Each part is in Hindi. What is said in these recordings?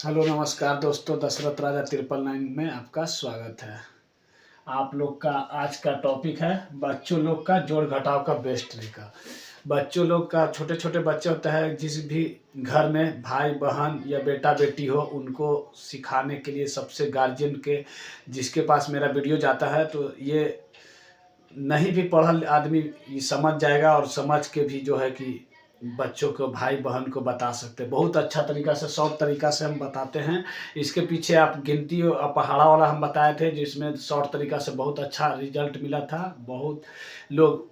हेलो नमस्कार दोस्तों, दशरथ राजा 999 में आपका स्वागत है। आप लोग का आज का टॉपिक है बच्चों लोग का जोड़ घटाव का बेस्ट तरीका। बच्चों लोग का छोटे छोटे बच्चे होते हैं, जिस भी घर में भाई बहन या बेटा बेटी हो, उनको सिखाने के लिए सबसे गार्जियन के जिसके पास मेरा वीडियो जाता है तो ये नहीं भी पढ़ल आदमी ये समझ जाएगा और समझ के भी जो है कि बच्चों को भाई बहन को बता सकते हैं। बहुत अच्छा तरीका से शॉर्ट तरीका से हम बताते हैं। इसके पीछे आप गिनती पहाड़ा वाला हम बताए थे, जिसमें शॉर्ट तरीका से बहुत अच्छा रिजल्ट मिला था। बहुत लोग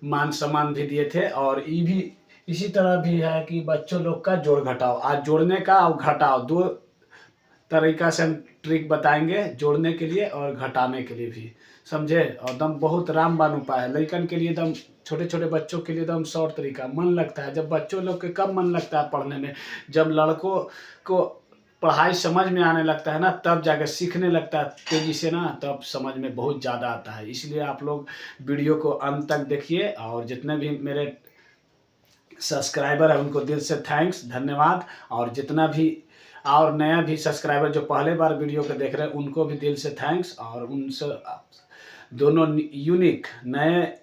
मान सम्मान भी दिए थे। और ये भी इसी तरह भी है कि बच्चों लोग का जोड़ घटाव, आज जोड़ने का और घटाव दो तरीका से हम ट्रिक बताएंगे, जोड़ने के लिए और घटाने के लिए भी, समझे। और दम बहुत रामबाण उपाय है लड़कन के लिए, दम छोटे छोटे बच्चों के लिए दम शॉर्ट तरीका। मन लगता है जब बच्चों लोग के कब मन लगता है पढ़ने में, जब लड़कों को पढ़ाई समझ में आने लगता है ना, तब जाकर सीखने लगता है तेजी से ना, तब समझ में बहुत ज़्यादा आता है। इसलिए आप लोग वीडियो को अंत तक देखिए। और जितने भी मेरे सब्सक्राइबर है उनको दिल से थैंक्स, धन्यवाद। और जितना भी और नया भी सब्सक्राइबर जो पहले बार वीडियो को देख रहे हैं उनको भी दिल से थैंक्स। और उनसे दोनों यूनिक नए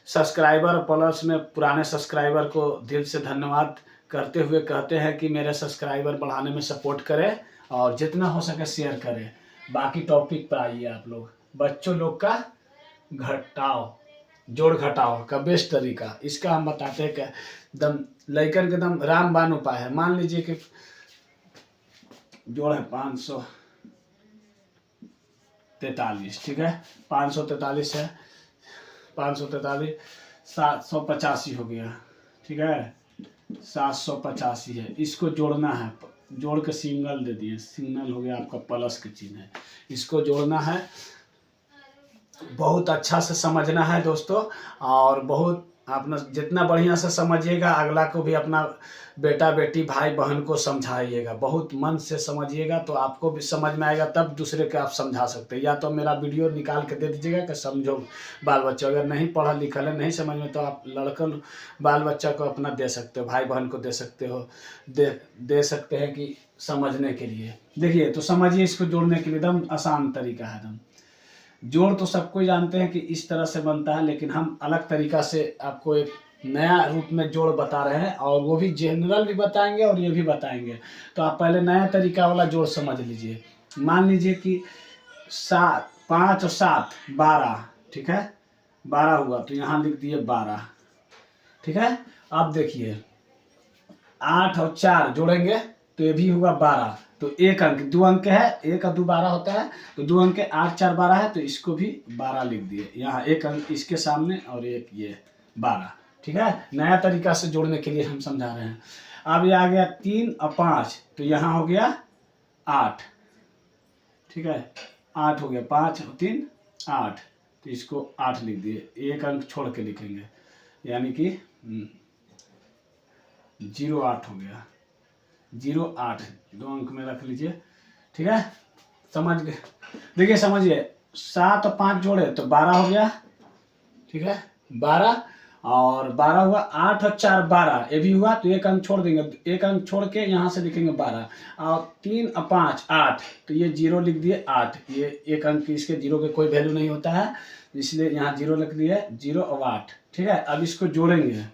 सब्सक्राइबर प्लस में पुराने सब्सक्राइबर को दिल से धन्यवाद करते हुए कहते हैं कि मेरे सब्सक्राइबर बढ़ाने में सपोर्ट करें और जितना हो सके शेयर करें। बाकी टॉपिक पर आइए आप लोग। बच्चों लोग का घटाव, जोड़ घटाव का बेस्ट तरीका, इसका हम बताते हैं कि दम लड़कन के दम रामबाण उपाय है। मान लीजिए कि जोड़ है 543, ठीक है। 543 है, 543 785 हो गया, ठीक है। 785 है, इसको जोड़ना है। जोड़ के सिंगल दे दिए, सिग्नल हो गया आपका प्लस के चिन्ह है। इसको जोड़ना है, बहुत अच्छा से समझना है दोस्तों। और बहुत अपना जितना बढ़िया से समझिएगा, अगला को भी अपना बेटा बेटी भाई बहन को समझाइएगा। बहुत मन से समझिएगा तो आपको भी समझ में आएगा, तब दूसरे को आप समझा सकते हैं। या तो मेरा वीडियो निकाल के दे दीजिएगा कि समझो बाल बच्चा। अगर नहीं पढ़ा लिखा है, नहीं समझ में, तो आप लड़कन बाल बच्चा को अपना दे सकते हो, भाई बहन को दे सकते हो, दे सकते हैं कि समझने के लिए। देखिए तो समझिए, इसको जोड़ने के लिए एकदम आसान तरीका है। एकदम जोड़ तो सबको जानते हैं कि इस तरह से बनता है, लेकिन हम अलग तरीका से आपको एक नया रूप में जोड़ बता रहे हैं। और वो भी जनरल भी बताएंगे और ये भी बताएंगे। तो आप पहले नया तरीका वाला जोड़ समझ लीजिए। मान लीजिए कि 7, 5 और 7 12, ठीक है। 12 हुआ तो यहाँ लिख दिए 12, ठीक है। अब देखिए 8 और 4 जोड़ेंगे तो ये भी हुआ 12। तो एक अंक, 2 अंक है, 1 और 2 12 होता है, तो 2 अंक 8 4 12 है, तो इसको भी 12 लिख दिए। यहाँ एक अंक इसके सामने और एक ये 12, ठीक है। नया तरीका से जोड़ने के लिए हम समझा रहे हैं। अब ये आ गया 3 और 5, तो यहाँ हो गया 8, ठीक है। 8 हो गया, 5 और 3 8, तो इसको 8 लिख दिए। एक अंक छोड़ के लिखेंगे, यानी कि 08 हो गया। 08 2 अंक में रख लीजिए, ठीक है। समझ गए। देखिए समझिए, 7 और 5 जोड़े तो 12 हो गया, ठीक है। 12 और 12 हुआ, 8 और 4 12, ये भी हुआ, तो एक अंक छोड़ देंगे। एक अंक छोड़ के यहाँ से लिखेंगे 12। और 3 और 5 8, तो ये 0 लिख दिए 8। ये एक अंक, इसके 0 के कोई वैल्यू नहीं होता है, इसलिए यहाँ 0 लिख दिए, 0 और 8, ठीक है। अब इसको जोड़ेंगे,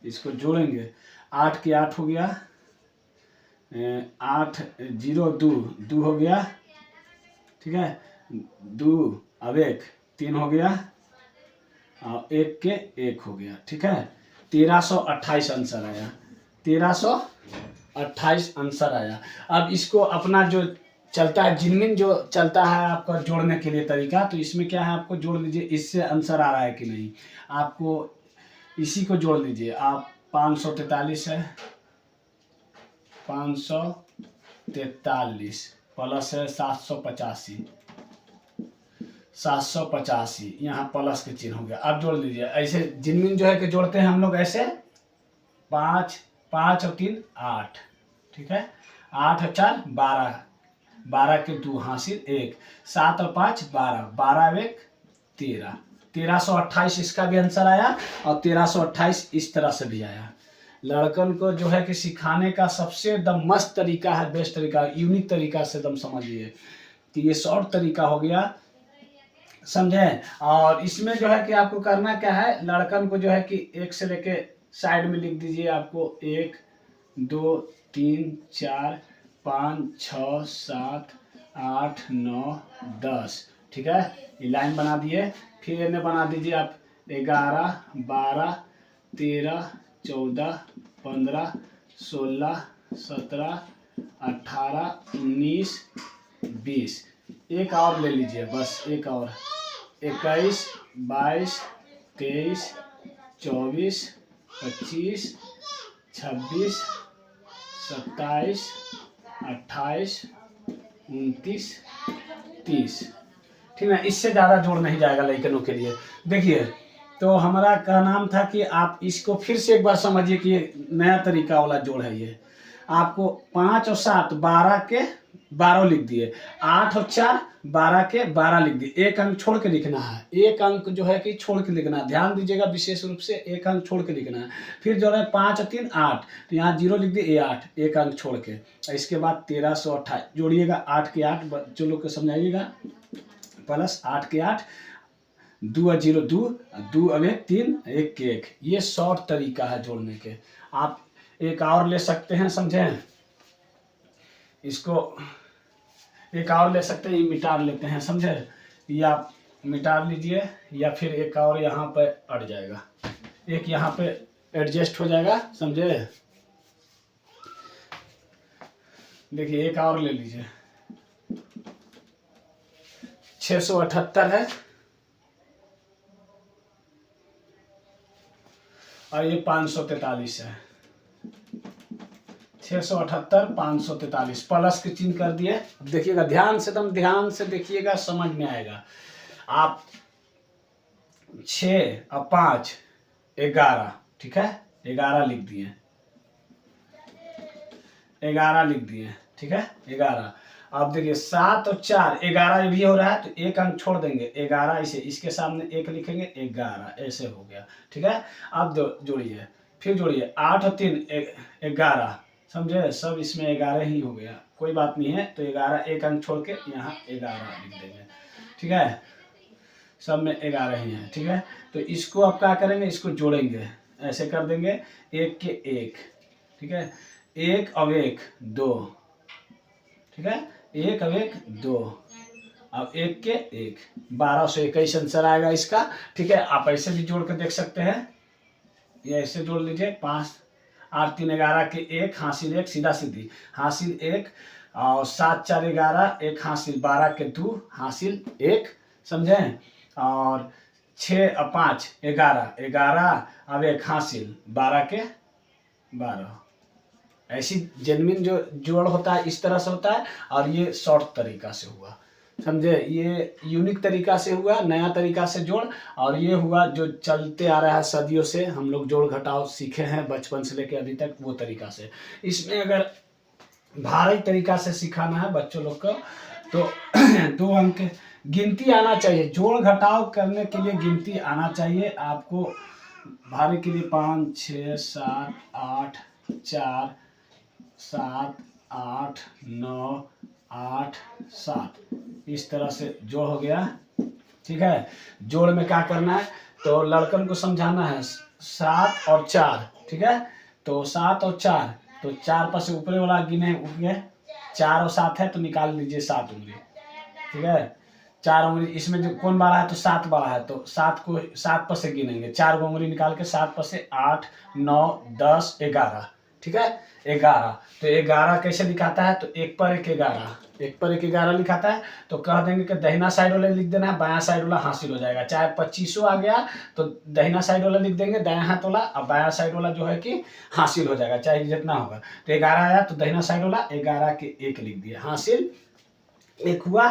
इसको जोड़ेंगे। 8 की 8 हो गया, 8 0 2 2 हो गया, ठीक है। 2 अब 1 3 हो गया, और 1 के 1 हो गया, ठीक है। 1328 आंसर आया, 1328 आंसर आया। अब इसको अपना जो चलता है जिनमिन जो चलता है आपका जोड़ने के लिए तरीका, तो इसमें क्या है, आपको जोड़ लीजिए। इससे आंसर आ रहा है कि नहीं, आपको इसी को जोड़ लीजिए आप। 543 है, 543 प्लस है 785, 785 यहाँ प्लस के चिन्ह हो गया। अब जोड़ लीजिए ऐसे। जिनमिन जो है कि जोड़ते हैं हम लोग ऐसे, 5 5 और 3 8, ठीक है। 8 और 4 12, 12 के 2 हासिल 1, 7 और 5 12, 12 और 1 13, 1328 इसका भी आंसर आया। और 1328 इस तरह से भी आया। लड़कन को जो है कि सिखाने का सबसे एकदम मस्त तरीका है, बेस्ट तरीका, यूनिक तरीका से एकदम समझिए कि ये शॉर्ट तरीका हो गया, समझे। और इसमें जो है कि आपको करना क्या है, लड़कन को जो है कि 1 से लेके साइड में लिख दीजिए। आपको 1 2 3 4 5 6 7 8 9 10, ठीक है, ये लाइन बना दिए। फिर इन्हें बना दीजिए आप 11 12 13 14 15 16 17 18 19 20। एक और ले लीजिए, बस एक और, 21 22 23 24 25 26 27 28 29 30, ठीक है। इससे ज़्यादा जोड़ नहीं जाएगा लड़कनों के लिए। देखिए, तो हमारा का नाम था कि आप इसको फिर से एक बार समझिए कि ये नया तरीका वाला जोड़ है। ये आपको 5 और 7 12 के 12 लिख दिए, 8 और 4 12 के 12 लिख दिए। एक अंक छोड़ के लिखना है, एक अंक जो है कि छोड़ के लिखना है, ध्यान दीजिएगा विशेष रूप से, एक अंक छोड़ के लिखना है। फिर जो है 5 और 3 8, तो यहाँ 0 लिख दिए, ये 8, एक अंक छोड़ के। इसके बाद 1328 जोड़िएगा, 8 के 8 बच्चों लोग को समझाइएगा, प्लस 8 के 8, 2 और 0 2, 2 और 1 3, 1 के 1। ये शॉर्ट तरीका है जोड़ने के। आप एक और ले सकते हैं, समझे, इसको एक और ले सकते हैं, ये मिटार लेते हैं, समझे, या मिटार लीजिए, या फिर एक और यहाँ पे अट जाएगा, एक यहाँ पे एडजस्ट हो जाएगा, समझे। देखिए एक और ले लीजिए, 678 है और ये 543 है। 678 543, प्लस के चिन्ह कर दिए। अब देखिएगा ध्यान से, एकदम ध्यान से देखिएगा, समझ में आएगा। आप 6 और 5 11, ठीक है, 11 लिख दिए, 11 लिख दिए, ठीक है, 11। अब देखिए 7 और 4 11 भी हो रहा है, तो एक अंक छोड़ देंगे, 11 इसे, इसके सामने 1 लिखेंगे, 11, ऐसे हो गया, ठीक है। अब जोड़िए, फिर जोड़िए, 8 और 3 11, समझे, सब इसमें 11 ही हो गया, कोई बात नहीं है। तो 11, एक अंक छोड़ के यहाँ 11 लिख देंगे, ठीक है, सब में 11 ही है, ठीक है। तो इसको आप क्या करेंगे, इसको जोड़ेंगे, ऐसे कर देंगे, 1 के 1, ठीक है, 1 और 1 2, ठीक है, 1 और 1 2, अब 1 के 1, 1221 आंसर आएगा इसका, ठीक है। आप ऐसे भी जोड़ के देख सकते हैं, ये ऐसे जोड़ लीजिए, 5 8 3 11 के 1 हासिल 1, सीधा सीधी हासिल 1, और 7 4 11 1 हासिल 12 के 2 हासिल 1, समझे। और 6 और 5 11 11, अब 1 हासिल 12 के 12। ऐसी जेन्युइन जो जोड़ होता है इस तरह से होता है, और ये शॉर्ट तरीका से हुआ, समझे, ये यूनिक तरीका से हुआ, नया तरीका से जोड़। और ये हुआ जो चलते आ रहा है सदियों से, हम लोग जोड़ घटाव सीखे हैं बचपन से लेकर अभी तक, वो तरीका से। इसमें अगर भारी तरीका से सिखाना है बच्चों लोग को, तो 2 अंक गिनती आना चाहिए, जोड़ घटाव करने के लिए गिनती आना चाहिए आपको। भारी के लिए 5 6 7 8 4 7 8 9 8 7, इस तरह से जोड़ हो गया, ठीक है। जोड़ में क्या करना है, तो लड़कन को समझाना है 7 और 4, ठीक है। तो 7 और 4, तो 4 पर से ऊपरे वाला गिने उठ गए, 4 और 7 है तो निकाल लीजिए 7 उंगली, ठीक है। 4 उंगली इसमें जो कौन बड़ा है, तो 7 बड़ा है, तो 7 को 7 पर से गिनेंगे, 4 उंगली निकाल के 7 पर से 8 9 10 11, ठीक है, 11। तो 11 कैसे दिखाता है, तो 1 पर 1 11, 1 पर 1 11 लिखाता है। तो कह देंगे कि दाहिना साइड वाला लिख देना है, बायां साइड वाला हासिल हो जाएगा। चाहे 25 आ गया तो दाहिना साइड वाला लिख देंगे, दायां हाथ वाला, और बायां साइड वाला जो है कि हासिल हो जाएगा, चाहे जितना होगा। तो 11 आया तो दाहिना साइड वाला 11 के 1 लिख दिया, हासिल 1 हुआ।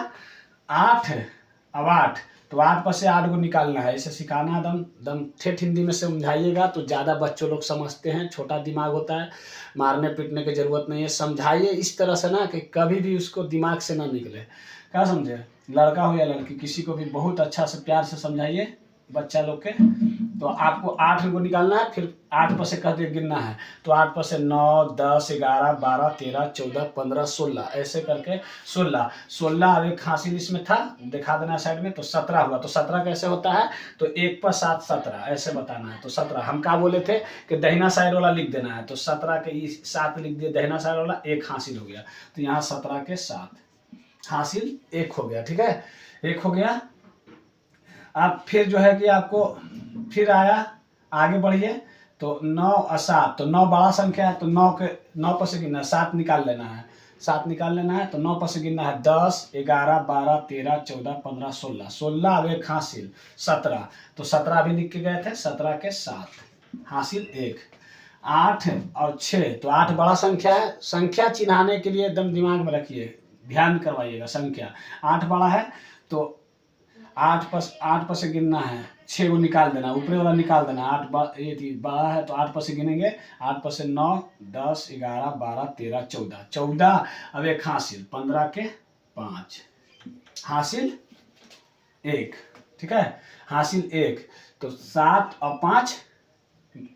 8 है, अब 8, तो 8 पर से 8 को निकालना है, इसे सिखाना दम ठेठ हिंदी में समझाइएगा तो ज़्यादा बच्चों लोग समझते हैं, छोटा दिमाग होता है, मारने पीटने की ज़रूरत नहीं है। समझाइए इस तरह से ना कि कभी भी उसको दिमाग से ना निकले, क्या समझे, लड़का हो या लड़की, किसी को भी बहुत अच्छा से प्यार से समझाइए बच्चा लोग के। तो आपको 8 को निकालना है, फिर 8 पर से करके गिनना है। तो 8 पर से 9, 10, 11, 12, 13, 14, 15, 16 ऐसे करके 16 अब एक हासिल इसमें था, दिखा देना साइड में, तो 17 हुआ। तो 17 कैसे होता है, तो 1 पर 7 17 ऐसे बताना है। तो 17 हम क्या बोले थे कि दहिना साइड वाला लिख देना है, तो 17 के 7 लिख दिए दहिना साइड वाला, 1 हासिल हो गया। तो यहाँ 17 के 7 हासिल 1 हो गया। ठीक है, 1 हो गया। अब फिर जो है कि आपको फिर आया, आगे बढ़िए, तो 9 और 7, तो 9 बड़ा संख्या है, तो 9 पर से गिनना है, 7 निकाल लेना है, 7 निकाल लेना है। तो 9 पर से गिनना है 10, 11, 12, 13, 14, 15, 16, 16 अब 1 हासिल 17, तो 17 भी लिख के गए थे, 17 के 7 हासिल 1। 8 और 6, तो 8 बड़ा संख्या है, संख्या चिन्हाने के लिए एकदम दिमाग में रखिए, ध्यान करवाइएगा। संख्या 8 बड़ा है, तो 8 पर से गिनना है, 6 को निकाल देना, ऊपरी वाला निकाल देना। 8 ये बड़ा है, तो 8 पर से गिनेंगे, 8 पर से 9, 10, 11, 12, 13, 14, 14 अब 1 हासिल 15 के 5 हासिल 1। ठीक है, हासिल 1। तो 7 और 5,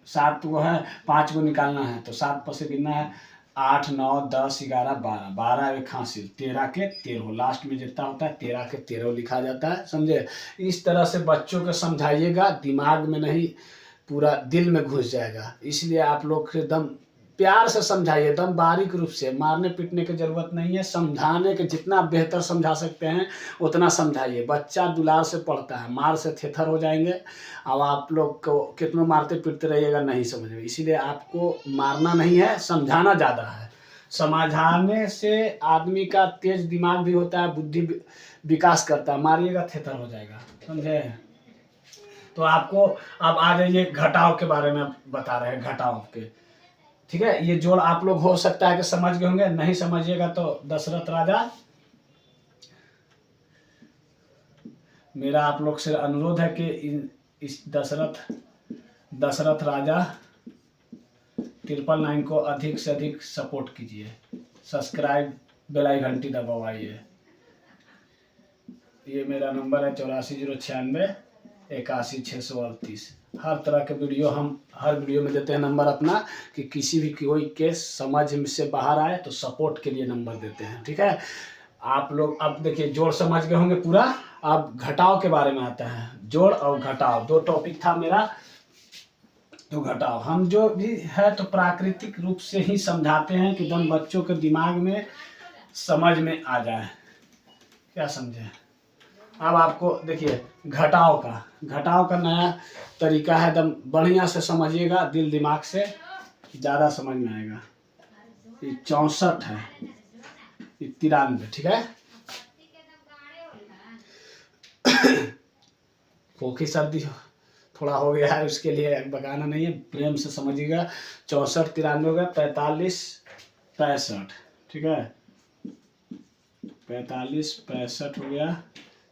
7 को है, 5 को निकालना है, तो 7 पर से गिनना है, 8, 9, 10, 11, 12, 12 एक हासिल 13 के 13, लास्ट में जितना होता है 13 के 13 लिखा जाता है, समझे। इस तरह से बच्चों को समझाइएगा, दिमाग में नहीं पूरा दिल में घुस जाएगा। इसलिए आप लोग एकदम प्यार से समझाइए, एकदम बारीक रूप से, मारने पीटने की जरूरत नहीं है, समझाने के जितना बेहतर समझा सकते हैं उतना समझाइए। बच्चा दुलार से पढ़ता है, मार से थेथर हो जाएंगे। अब आप लोग को कितना मारते पीटते रहिएगा नहीं समझ में, इसीलिए आपको मारना नहीं है, समझाना ज़्यादा है। समझाने से आदमी का तेज दिमाग भी होता है, बुद्धि विकास करता है, मारिएगा थेथर हो जाएगा, समझे। तो आपको अब आ जाइए घटाव के बारे में बता रहे हैं, घटाव के। ठीक है, ये जोड़ आप लोग हो सकता है कि समझ गए होंगे, नहीं समझिएगा तो दशरथ राजा, मेरा आप लोग से अनुरोध है कि इस दशरथ राजा 999 को अधिक से अधिक सपोर्ट कीजिए, सब्सक्राइब, बेल आइकन घंटी दबाइए। ये मेरा नंबर है 84 096 81 638। हर तरह के वीडियो हम हर वीडियो में देते हैं नंबर अपना, कि किसी भी कोई केस समझ से बाहर आए तो सपोर्ट के लिए नंबर देते हैं। ठीक है, आप लोग अब देखिए जोड़ समझ गए होंगे पूरा। अब घटाव के बारे में आता है, जोड़ और घटाव 2 टॉपिक था मेरा। तो घटाव हम जो भी है तो प्राकृतिक रूप से ही समझाते हैं कि एकदम बच्चों के दिमाग में समझ में आ जाए, क्या समझे। अब आपको देखिए घटाव का नया तरीका है, एकदम बढ़िया से समझिएगा, दिल दिमाग से ज़्यादा समझ में आएगा। ये 64 है, ये 93। ठीक है, खोखी सर्दी थोड़ा हो गया है, उसके लिए बगाना नहीं है, प्रेम से समझिएगा। 64 93 हो गया, 45 65। ठीक है, 45 65 हो गया,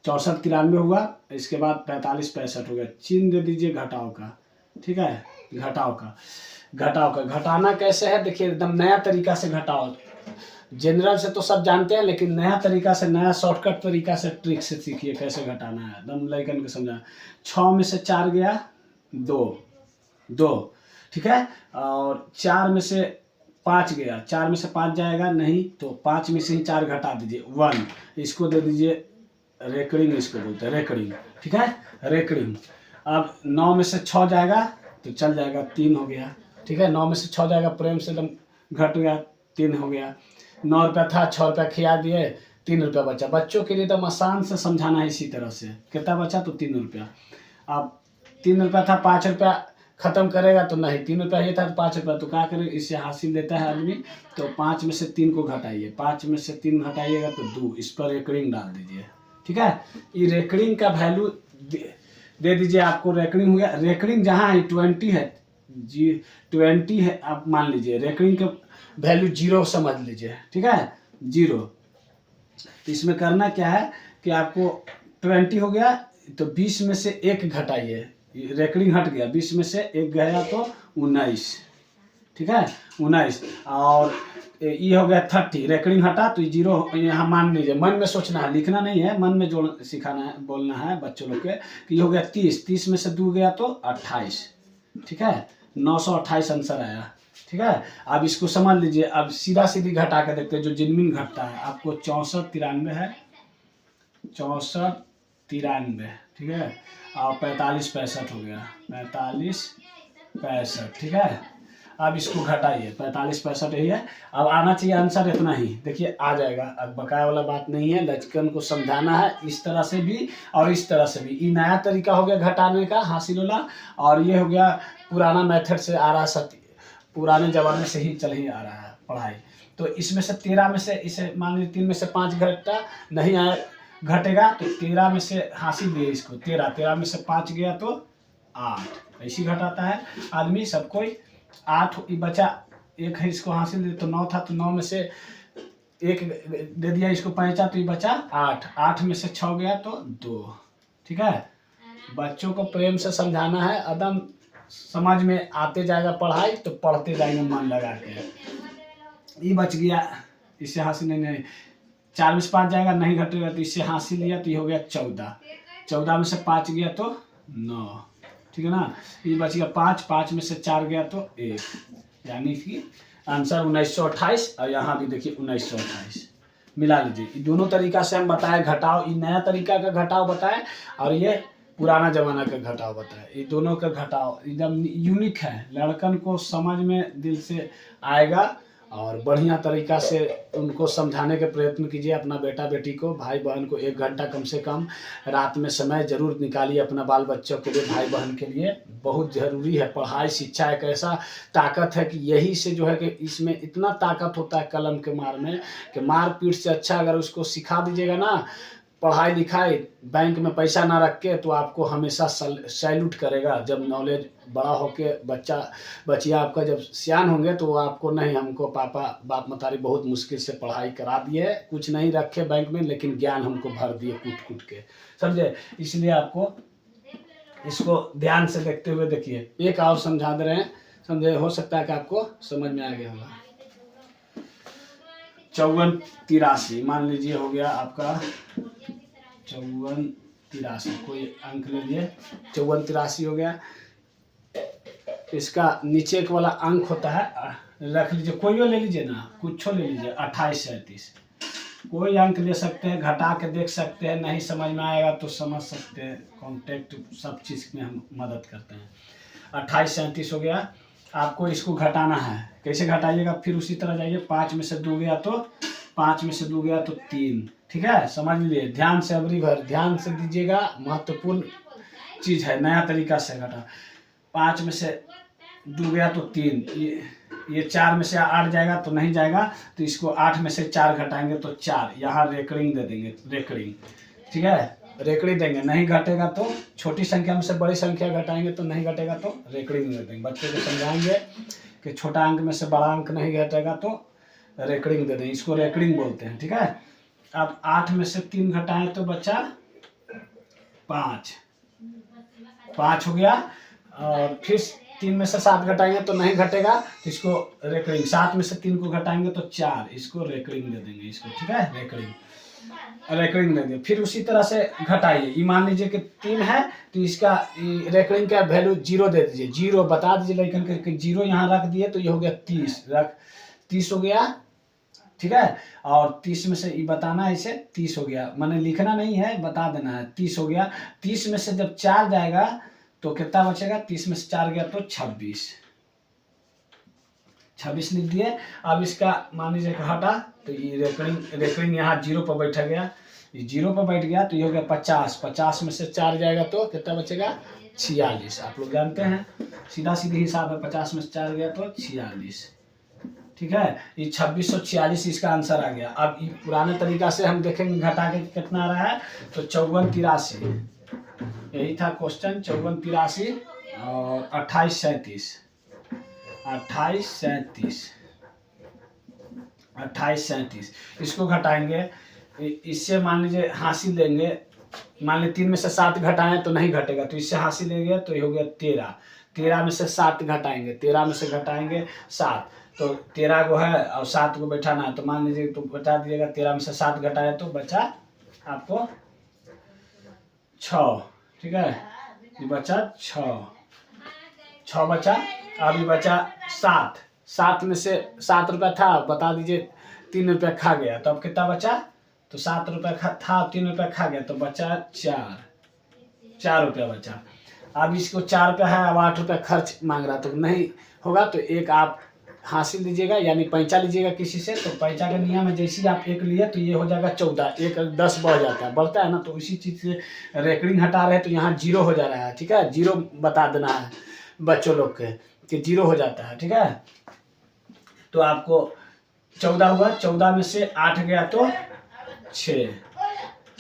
64 93 हुआ, इसके बाद 45 65 हो गया। चिन्ह दे दीजिए घटाव का। ठीक है, घटाव का घटाना कैसे है देखिए, एकदम नया तरीका से घटाओ। जनरल से तो सब जानते हैं, लेकिन नया तरीका से, नया शॉर्टकट तरीका से, ट्रिक से सीखिए कैसे घटाना है, एकदम लइकन को समझा। 6 में से 4 गया 2। ठीक है, और 4 में से 5 गया, 4 में से 5 जाएगा नहीं, तो 5 में से ही 4 घटा दीजिए 1, इसको दे दीजिए रेकरिंग, इसको बोलते हैं रेकरिंग। ठीक है, रेकरिंग। अब 9 में से 6 जाएगा तो चल जाएगा 3 हो गया। ठीक है, 9 में से 6 जाएगा, प्रेम से एकदम घट गया, 3 हो गया। 9 रुपया था, 6 रुपया खिला दिए, 3 रुपया बचा। बच्चों के लिए एकदम आसान से समझाना है इसी तरह से। कितना बचा, तो 3 रुपया। अब 3 रुपया था, 5 रुपया खत्म करेगा तो नहीं, 3 रुपया ही था तो 5 रुपया, तो क्या करें, इससे हासिल लेता है आदमी। तो 5 में से 3 को घटाइए, 5 में से 3 घटाइएगा तो 2, इस पर रेकरिंग डाल दीजिए। ठीक है, ये रेकरिंग का वैल्यू दे दीजिए, आपको रेकरिंग हो गया। रेकरिंग जहाँ है 20 है, 20 है, आप मान लीजिए रेकरिंग का वैल्यू 0 समझ लीजिए। ठीक है, 0। तो इसमें करना क्या है कि आपको 20 हो गया, तो 20 में से 1 घटाइए, रेकरिंग हट गया, 20 में से 1 गया तो 19। ठीक है, 19। और ये हो गया 30, रेकरिंग हटा तो जीरो यहाँ मान लीजिए, मन में सोचना है, लिखना नहीं है, मन में जोड़ सिखाना है, बोलना है बच्चों लोग के कि ये हो गया 30, 30 में से 2 गया तो 28, ठीक है, 928 आंसर आया, ठीक है। अब इसको समझ लीजिए, अब सीधा सीधी घटा के देखते हैं जो जिनमिन घटता है। आपको 64 93 है, 64 93, ठीक है, और 45 65 हो गया, 45 65, ठीक है। अब इसको घटाइए, 45 65 यही है। अब आना चाहिए आंसर इतना ही, देखिए आ जाएगा। अब बकाया वाला बात नहीं है, लचकन को समझाना है इस तरह से भी और इस तरह से भी। ये नया तरीका हो गया घटाने का, हासिल वाला, और ये हो गया पुराना मेथड से आ रहा, पुराने ज़माने से ही चल ही आ रहा है पढ़ाई। तो इसमें से 13 में से, इसे मान लीजिए 3 में से 5 घटा नहीं आया, घटेगा तो 13 में से हासिल दिए इसको, 13 में से 5 गया तो 8, ऐसी घटाता है आदमी सब कोई। 8 बचा, एक है इसको हासिल दे तो 9 था, तो 9 में से एक दे दिया इसको पैंचा, तो ये बचा 8, 8 में से 6 गया तो 2, ठीक है। बच्चों को प्रेम से समझाना है, एकदम समझ में आते जाएगा पढ़ाई, तो पढ़ते जाएंगे मन लगा के। ये बच गया, इससे हासिल नहीं, 4 में से 5 जाएगा नहीं घटेगा, तो इससे हासिल लिया तो ये हो गया 14, 14 में से 5 गया तो 9, ठीक है ना। ये बच गया 5, 5 में से 4 गया तो 1, यानी कि आंसर 1928। और यहाँ भी देखिए 1928 मिला लीजिए। ये दोनों तरीका से हम बताए घटाओ, ये नया तरीका का घटाओ बताए और ये पुराना जमाना का घटाओ बताए। ये दोनों का घटाओ एकदम यूनिक है, लड़कन को समझ में दिल से आएगा और बढ़िया तरीका से उनको समझाने के प्रयत्न कीजिए। अपना बेटा बेटी को, भाई बहन को 1 घंटा कम से कम रात में समय जरूर निकालिए अपना बाल बच्चों के लिए, भाई बहन के लिए बहुत ज़रूरी है। पढ़ाई शिक्षा एक ऐसा ताकत है कि यही से जो है कि इसमें इतना ताकत होता है कलम के मार में, कि मार पीट से अच्छा अगर उसको सिखा दीजिएगा ना पढ़ाई लिखाई, बैंक में पैसा ना रख के, तो आपको हमेशा सैल्यूट करेगा। जब नॉलेज बड़ा होके बचिया आपका जब सियान होंगे, तो वो आपको नहीं, हमको पापा बाप मतारी बहुत मुश्किल से पढ़ाई करा दिए, कुछ नहीं रखे बैंक में, लेकिन ज्ञान हमको भर दिए कूट कूट के, समझे। इसलिए आपको इसको ध्यान से देखते हुए देखिए। एक और समझा दे रहे हैं, समझे, हो सकता है कि आपको समझ में आ गया होगा। 54 83 मान लीजिए हो गया आपका 54 83, कोई अंक ले लिए, 54 83 हो गया। इसका नीचे एक वाला अंक होता है, रख लीजिए, कोई ले लीजिए ना, कुछ ले लीजिए, 28 37, कोई अंक ले सकते हैं, घटा के देख सकते हैं, नहीं समझ में आएगा तो समझ सकते हैं, कॉन्टेक्ट सब चीज़ में हम मदद करते हैं। 28 37 हो गया। आपको इसको घटाना है, कैसे घटाइएगा, फिर उसी तरह जाइए, 5 में से 2 गया तो 5 में से 2 गया तो 3, ठीक है, समझ लीजिए। ध्यान से अबरी भर ध्यान से दीजिएगा, महत्वपूर्ण चीज़ है, नया तरीका से घटा। 5 में से 2 गया तो 3, ये 4 में से 8 जाएगा तो नहीं जाएगा, तो इसको 8 में से 4 घटाएंगे तो 4, यहाँ रेकरिंग दे देंगे, रेकरिंग, ठीक है, रेकड़ी देंगे, नहीं घटेगा तो छोटी संख्या में से बड़ी संख्या घटाएंगे तो नहीं घटेगा तो रेकरिंग दे देंगे। बच्चों को समझाएंगे कि छोटा अंक में से बड़ा अंक नहीं घटेगा तो रेकरिंग दे देंगे, इसको रेकरिंग बोलते हैं, ठीक है। अब 8 में से 3 घटाएं तो बचा 5, 5 हो गया। और फिर 3 में से 7 घटाएंगे तो नहीं घटेगा, तो इसको रेकरिंग, 7 में से 3 को घटाएंगे तो 4, इसको रेकरिंग दे देंगे, इसको, ठीक है, रेकरिंग देंगे। फिर उसी तरह से घटाइए, ये मान लीजिए कि 3 है तो इसका रेकरिंग का वैल्यू 0 दे दीजिए, 0 बता दीजिए लेकिन के 0 यहाँ रख दिए तो ये हो गया 30, 30 हो गया, ठीक है। और 30 में से ये बताना है, इसे 30 हो गया, मैंने लिखना नहीं है, बता देना है, 30 हो गया। 30 में से जब 4 जाएगा तो कितना बचेगा, 30 में से 4 गया तो 26, 26 लिख दिए। अब इसका मान लीजिए घटा, तो ये रेकरिंग यहाँ 0 पर बैठ गया, ये 0 पर बैठ गया तो ये हो गया 50, 50 में से 4 जाएगा तो कितना बचेगा, 46। आप लोग जानते हैं सीधा सीधी हिसाब है, 50 में से 4 गया तो 46, ठीक है। ये 2646 इसका आंसर आ गया। अब ये पुराने तरीका से हम देखेंगे घटा के कितना आ रहा है, तो 54 83 यही था क्वेश्चन, 54 83 और 28 37, 28 37, 28 37 इसको घटाएंगे, इससे मान लीजिए हासिल लेंगे, मान लीजिए 3 में से 7 घटाएं तो नहीं घटेगा, तो इससे हासिल लेंगे तो ये हो गया 13, 13 में से 7 घटाएंगे, 13 में से घटाएंगे 7, तो 13 गो है और 7 गो बैठाना है। तो मान लीजिए तो बता दीजिएगा, 13 में से 7 घटाए तो बचा आपको 6, ठीक है, ये बचा 6 बचा। अभी बचा 7 में से 7 रुपया था, बता दीजिए 3 रुपया खा गया, तो अब कितना बचा? तो 7 रुपया था, 3 रुपया खा गया, तो बचा 4 रुपया बचा। अब इसको 4 रुपया है, अब 8 रुपया खर्च मांग रहा, तो नहीं होगा। तो एक आप हासिल दीजिएगा, यानी पैंचा लीजिएगा किसी से। तो पैंचा का नियम है, जैसे ही आप एक लिए तो ये हो जाएगा 14, एक 10 बढ़ जाता है, बढ़ता है ना। तो इसी चीज़ से रेकरिंग हटा रहे हैं, तो यहाँ 0 हो जा रहा है, ठीक है। 0 बता देना है बच्चों लोग के कि 0 हो जाता है, ठीक है। तो आपको 14 हुआ, 14 में से 8 गया तो 6,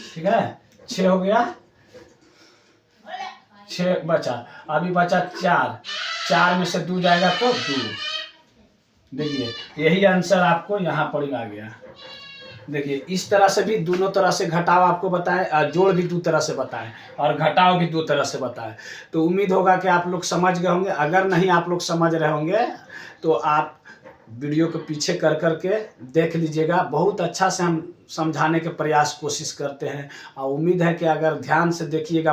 ठीक है, 6 हो गया, 6 बचा। अभी बचा 4 में से 2 जाएगा तो 2। देखिए यही आंसर आपको यहाँ पर आ गया। देखिए इस तरह से भी दोनों तरह से घटाव आपको बताएं, जोड़ भी 2 तरह से बताएं और घटाव भी 2 तरह से बताएं। तो उम्मीद होगा कि आप लोग समझ गए होंगे। अगर नहीं आप लोग समझ रहे होंगे तो आप वीडियो को पीछे कर करके देख लीजिएगा। बहुत अच्छा से हम समझाने के प्रयास कोशिश करते हैं, और उम्मीद है कि अगर ध्यान से देखिएगा,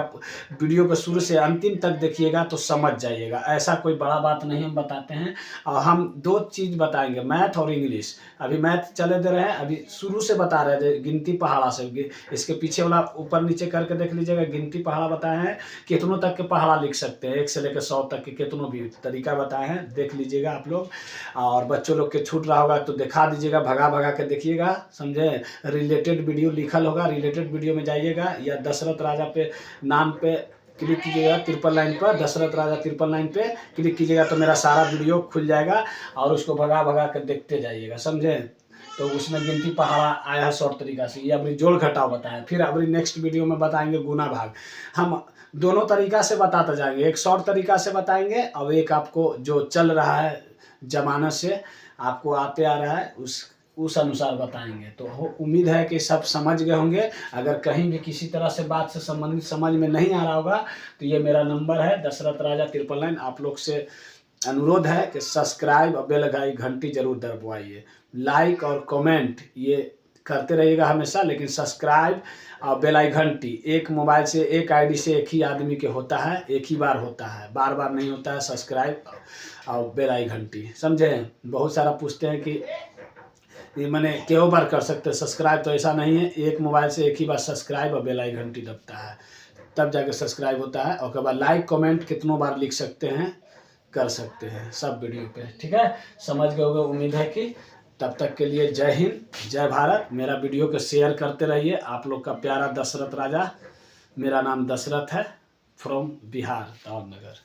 वीडियो को शुरू से अंतिम तक देखिएगा तो समझ जाइएगा। ऐसा कोई बड़ा बात नहीं हम बताते हैं। और हम 2 चीज़ बताएंगे, मैथ और इंग्लिश। अभी मैथ चले दे रहे हैं, अभी शुरू से बता रहे हैं गिनती पहाड़ा से। इसके पीछे वाला ऊपर नीचे करके देख लीजिएगा, गिनती पहाड़ा बताए हैं, कितनों तक के पहाड़ा लिख सकते हैं, 1 से लेकर 100 तक के कितनों भी तरीका बताए हैं, देख लीजिएगा आप लोग। और बच्चों लोग के छूट रहा होगा तो दिखा दीजिएगा, भगा भगा के देखिएगा, समझे। रिलेटेड वीडियो लिखल होगा, रिलेटेड वीडियो में जाइएगा, या दशरथ राजा पे नाम पे क्लिक कीजिएगा, 3 लाइन पर, दशरथ राजा 3 लाइन पे क्लिक कीजिएगा तो मेरा सारा वीडियो खुल जाएगा, और उसको भगा भगा कर देखते जाइएगा, समझे। तो उसमें गिनती पहाड़ा आया है शॉर्ट तरीका से। ये अभी जोड़ घटाव बताया, फिर अभी नेक्स्ट वीडियो में बताएंगे गुना भाग। हम दोनों तरीका से बताते जाएंगे, एक शॉर्ट तरीका से बताएंगे और एक आपको जो चल रहा है जमाना से आपको आते आ रहा है उस अनुसार बताएंगे। तो उम्मीद है कि सब समझ गए होंगे। अगर कहीं भी किसी तरह से बात से संबंधित समझ में नहीं आ रहा होगा तो ये मेरा नंबर है, दशरथ राजा 3 लाइन। आप लोग से अनुरोध है कि सब्सक्राइब और बेल घंटी जरूर दबाइए, लाइक और कमेंट ये करते रहिएगा हमेशा, लेकिन सब्सक्राइब और बेल घंटी एक मोबाइल से, एक आईडी से एक ही आदमी के होता है, एक ही बार होता है, बार बार नहीं होता है। सब्सक्राइब और बेल घंटी, समझे। बहुत सारा पूछते हैं कि ये मैंने क्यों बार कर सकते हैं सब्सक्राइब, तो ऐसा नहीं है, एक मोबाइल से एक ही बार सब्सक्राइब और बेल घंटी दबता है, तब जाके सब्सक्राइब होता है। और उसके बाद लाइक कमेंट कितनों बार लिख सकते हैं, कर सकते हैं सब वीडियो पे, ठीक है। समझ गए होंगे उम्मीद है कि। तब तक के लिए जय हिंद, जय भारत। मेरा वीडियो को शेयर करते रहिए। आप लोग का प्यारा दशरथ राजा, मेरा नाम दशरथ है, फ्रॉम बिहार, दाऊदनगर।